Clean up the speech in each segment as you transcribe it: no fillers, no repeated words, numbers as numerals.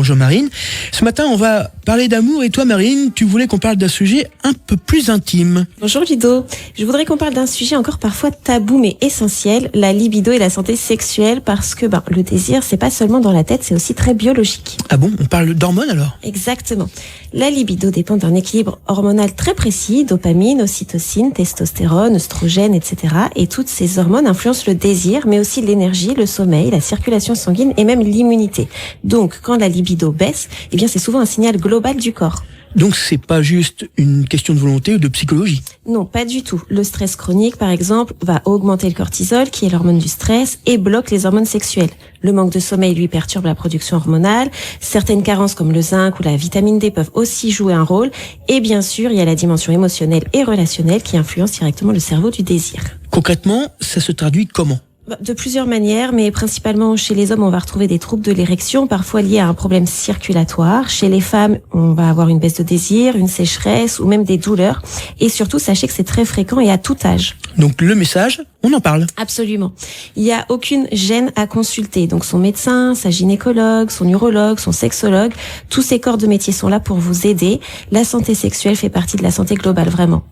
Bonjour Marine. Ce matin, on va parler d'amour et toi Marine, tu voulais qu'on parle d'un sujet un peu plus intime. Bonjour Ludo, je voudrais qu'on parle d'un sujet encore parfois tabou mais essentiel, la libido et la santé sexuelle, parce que le désir c'est pas seulement dans la tête, c'est aussi très biologique. Ah bon, on parle d'hormones alors? Exactement. La libido dépend d'un équilibre hormonal très précis, dopamine, ocytocine, testostérone, œstrogène, etc. Et toutes ces hormones influencent le désir, mais aussi l'énergie, le sommeil, la circulation sanguine et même l'immunité. Donc quand la libido baisse, eh bien c'est souvent un signal global du corps. Donc c'est pas juste une question de volonté ou de psychologie? Non, pas du tout. Le stress chronique, par exemple, va augmenter le cortisol, qui est l'hormone du stress, et bloque les hormones sexuelles. Le manque de sommeil, lui, perturbe la production hormonale. Certaines carences, comme le zinc ou la vitamine D, peuvent aussi jouer un rôle. Et bien sûr, il y a la dimension émotionnelle et relationnelle qui influence directement le cerveau du désir. Concrètement, ça se traduit comment? De plusieurs manières, mais principalement chez les hommes, on va retrouver des troubles de l'érection, parfois liés à un problème circulatoire. Chez les femmes, on va avoir une baisse de désir, une sécheresse ou même des douleurs. Et surtout, sachez que c'est très fréquent et à tout âge. Donc le message, on en parle. Absolument. Il n'y a aucune gêne à consulter. Donc son médecin, sa gynécologue, son urologue, son sexologue, tous ces corps de métier sont là pour vous aider. La santé sexuelle fait partie de la santé globale, vraiment.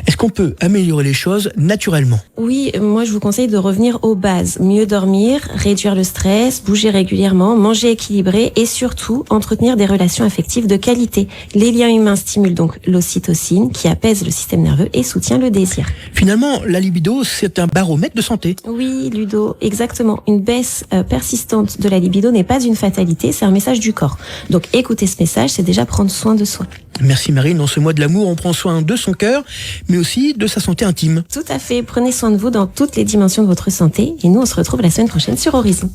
Est-ce qu'on peut améliorer les choses naturellement? Oui, moi je vous conseille de revenir aux bases. Mieux dormir, réduire le stress, bouger régulièrement, manger équilibré et surtout entretenir des relations affectives de qualité. Les liens humains stimulent donc l'ocytocine qui apaise le système nerveux et soutient le désir. Finalement, la libido, c'est un baromètre de santé. Oui, Ludo, exactement. Une baisse persistante de la libido n'est pas une fatalité, c'est un message du corps. Donc écouter ce message, c'est déjà prendre soin de soi. Merci Marine, dans ce mois de l'amour, on prend soin de son cœur, mais aussi de sa santé intime. Tout à fait, prenez soin de vous dans toutes les dimensions de votre santé et nous on se retrouve la semaine prochaine sur Horizon.